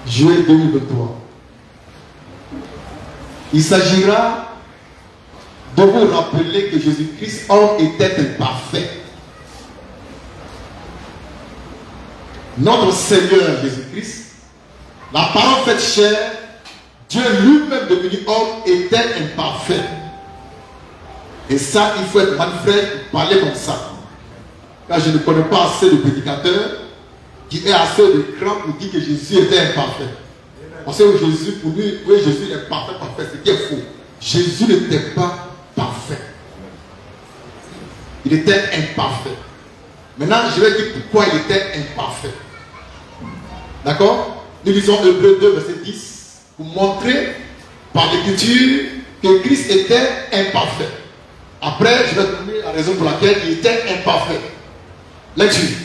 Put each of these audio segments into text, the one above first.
juillet 2023. Il s'agira de vous rappeler que Jésus-Christ, homme, était imparfait. Notre Seigneur Jésus-Christ, la parole faite chair, Dieu lui-même devenu homme, était imparfait. Et ça, il faut être manifeste pour parler comme ça. Car je ne connais pas assez de prédicateurs qui aient assez de cran pour dire que Jésus était imparfait. On sait que Jésus, pour lui, oui, Jésus est parfait, c'est qui est faux. Jésus n'était pas parfait. Il était imparfait. Maintenant, je vais dire pourquoi il était imparfait. D'accord? Nous lisons Hébreux 2, verset 10, pour montrer par l'écriture que Christ était imparfait. Après, je vais donner la raison pour laquelle il était imparfait. Lecture.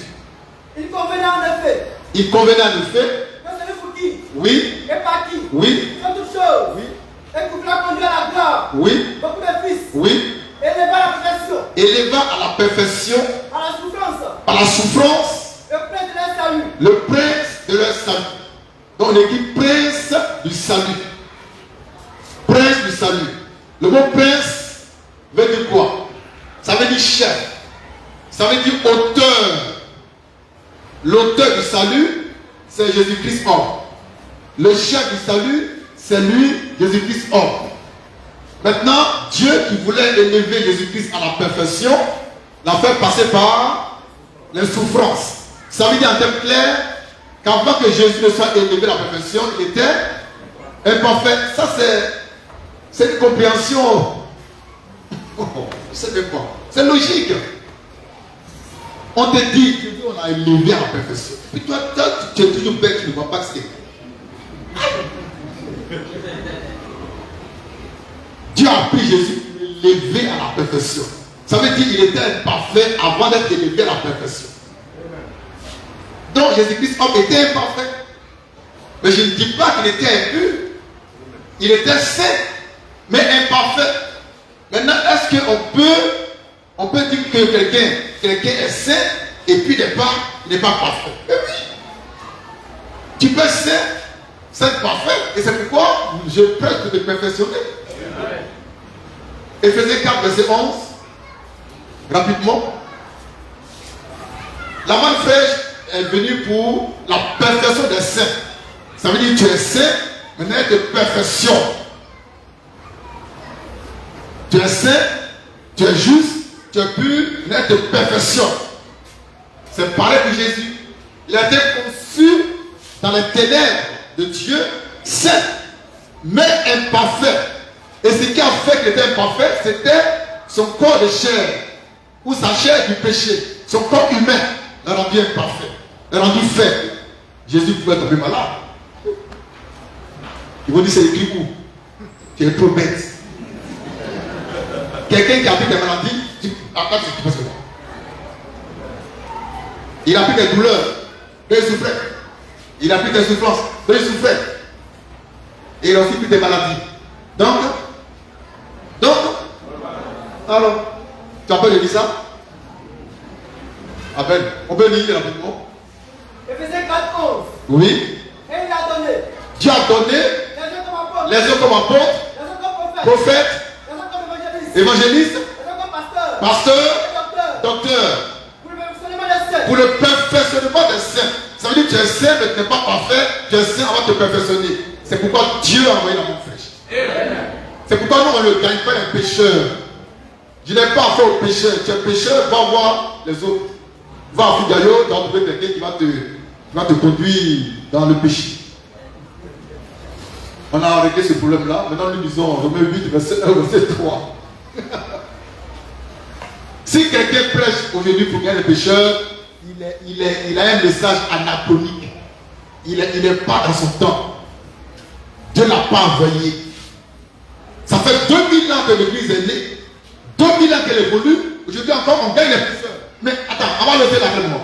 Il convenait en effet. Il convenait en effet. Que celui pour qui? Oui. Et par qui? Oui. Sur toute chose. Oui. Et pour la conduire à la gloire. Oui. Beaucoup de fils. Oui. Éleva à la perfection. Éleva à la perfection. À la souffrance. À la souffrance. Le prince de leur salut. Le prince de leur salut. Donc on écrit prince du salut. Prince du salut. Le mot prince veut dire quoi? Ça veut dire chef. Ça veut dire auteur. L'auteur du salut, c'est Jésus-Christ homme. Le chef du salut, c'est lui, Jésus-Christ homme. Maintenant, Dieu qui voulait élever Jésus-Christ à la perfection, l'a fait passer par les souffrances. Ça veut dire en termes clairs qu'avant que Jésus ne soit élevé à la perfection, il était imparfait. Ça, c'est une compréhension. Je ne sais même pas. C'est logique. On te dit que on a élevé à la perfection. Puis toi, tu es toujours bête, tu ne vois pas que c'est. Dieu a pris Jésus pour l'élever à la perfection. Ça veut dire qu'il était imparfait avant d'être élevé à la perfection. Donc Jésus-Christ homme était imparfait. Mais je ne dis pas qu'il était impur. Il était saint, mais imparfait. Maintenant, est-ce qu'on peut dire que quelqu'un est saint et puis il n'est pas parfait? Mais oui. Tu peux être saint parfait. Et c'est pourquoi je prêche de te perfectionner. Éphésiens 4, verset 11. Rapidement. La main fraîche est venue pour la perfection des saints. Ça veut dire que tu es saint, maintenant de perfection. Tu es saint, tu es juste, tu es pur, maintenant de perfection. C'est pareil pour Jésus. Il a été conçu dans les ténèbres de Dieu, saint, mais imparfait. Et ce qui a fait qu'il était imparfait, c'était son corps de chair, ou sa chair du péché, son corps humain, l'a rendu imparfait, l'a rendu faible. Jésus pouvait tomber malade. Ils vont dire c'est écrit où? Tu es trop bête. Quelqu'un qui a pris des maladies, tu penses que il a pris des douleurs, il souffrait. Il a pris des souffrances, il souffrait. Et il a aussi pris des maladies. Donc, alors, tu as peur de dire ça? Amen. On peut lire rapidement. Éphésiens 4, 11. Oui. Et il a donné. Dieu a donné les uns comme apôtres, prophètes, évangélistes, pasteurs, docteurs. Pour le perfectionnement des saints. Ça veut dire que tu es saint, mais tu n'es pas parfait. Tu es saint avant de te perfectionner. C'est pourquoi Dieu a envoyé la main fraîche. C'est pourquoi nous, on ne gagne pas les pécheurs. Je n'ai pas affaire aux pécheurs. Tu es pécheur, va voir les autres. Va à Figayo, tu vas trouver quelqu'un qui va te conduire dans le péché. On a réglé ce problème-là. Maintenant, nous disons Romains 8, verset 1, verset 3. Si quelqu'un prêche aujourd'hui pour gagner les pécheurs, il a un message anachronique. Il n'est pas dans son temps. Dieu ne l'a pas envoyé. Ça fait 2000 ans que l'église est née. 2000 ans qu'elle évolue. Aujourd'hui encore, on gagne les pécheurs. Mais attends, on va lever la main.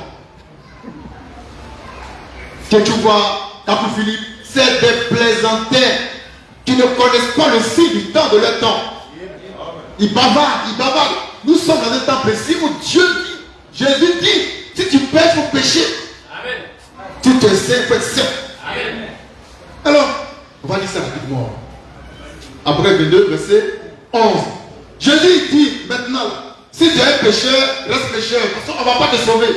Que tu vois, Capou Philippe, c'est des plaisantins qui ne connaissent pas le signe du temps de leur temps. Ils bavardent. Nous sommes dans un temps précis où Dieu dit, Jésus dit, si tu pèches, il faut pécher. Amen. Tu te sais, il faut être saint. dit ça rapidement. Après 22, verset 11. Jésus dit maintenant, si tu es un pécheur, reste pécheur, parce qu'on ne va pas te sauver.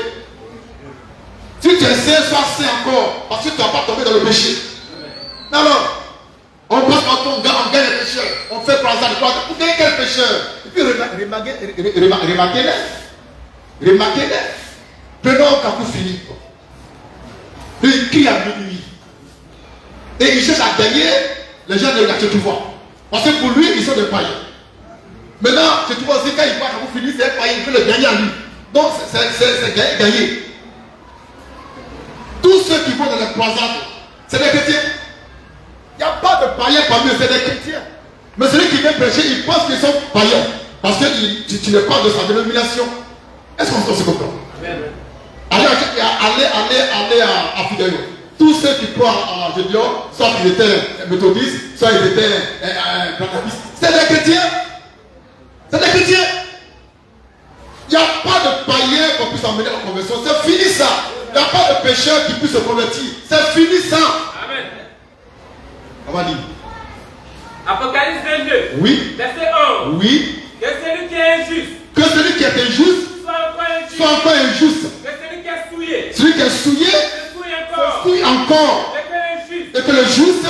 Si tu es saint, sois saint encore, parce que tu ne vas pas tomber dans le péché. Alors, on passe par ton gars, on gagne les pécheurs. On fait croisade, pour gagner quel pécheur? Et puis remarquez-les. Prenons Kakou Philippe. Il crie à minuit. Et il cherche à gagner les gens de la Tchétouvois. Parce que pour lui, ils sont des païens. Maintenant, Tchétouvois aussi, quand il voit Kakou Philippe, c'est un païen, il peut le gagner à lui. Donc, c'est gagné. Tous ceux qui vont dans les croisades, c'est des chrétiens. Il n'y a pas de païens parmi eux, c'est des chrétiens. Mais celui qui vient prêcher, il pense qu'ils sont païens. Parce que tu ne parles de sa dénomination. Est-ce qu'on se comprend? Allez à Fidèle. Tous ceux qui croient à Gédéon, soit qu'ils étaient méthodistes, soit ils étaient baptistes, c'est des chrétiens. C'est des chrétiens. Il n'y a pas de païen qu'on puisse emmener en conversion. C'est fini ça. Il n'y a pas de pécheur qui puisse se convertir. C'est fini ça. Amen. On va dire. Apocalypse 22. Oui. Verset 11. Oui. Que celui qui est injuste Que celui qui est injuste soit encore injuste. Que celui qui est souillé Celui qui est souillé se souille encore. souille encore. Et que le juste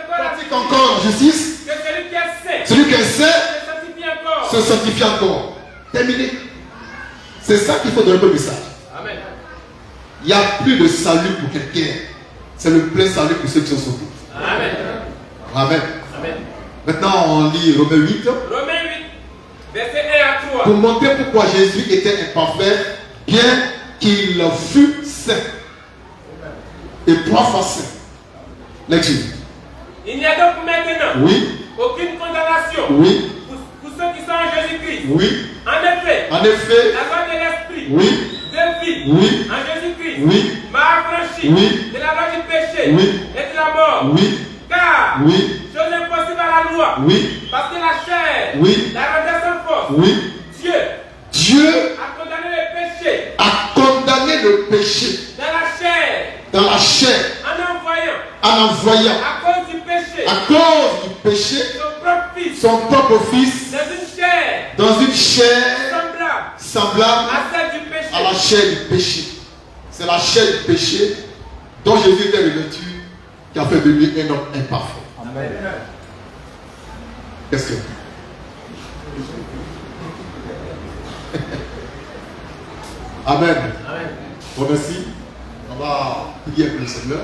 pratique encore la justice. Que celui qui est saint Celui qui est saint se sanctifie encore. se sanctifie encore. Terminé. C'est ça qu'il faut donner le message. Amen. Il n'y a plus de salut pour quelqu'un. C'est le plein salut pour ceux qui sont sauvés. Amen. Amen. Amen. Maintenant, on lit Romains 8. Romains 8, verset 1 à 3. Pour montrer pourquoi Jésus était imparfait, bien qu'il fût saint. Et 3 fois saint. Lecture. Il n'y a donc maintenant Oui. aucune condamnation Oui. pour ceux qui sont en Jésus-Christ. Oui. En effet, En effet. la loi de l'esprit Oui. de vie Oui. en Jésus-Christ Oui. m'a affranchi Oui. de la loi du péché Oui. et de la mort. Oui. Car Oui. chose impossible à la loi, Oui. parce que la chair Oui. la rendait sans force. Oui. Dieu Dieu a condamné le péché a condamné le péché dans la chair dans la chair en en envoyant à cause du péché à cause du péché son propre fils son propre fils dans une chair semblable semblable à celle du péché. à la chair du péché. C'est la chair du péché dont Jésus était revêtu qui a fait de lui un homme imparfait. Amen. Qu'est-ce que Amen. Amen. Bon, merci. On va prier pour le Seigneur.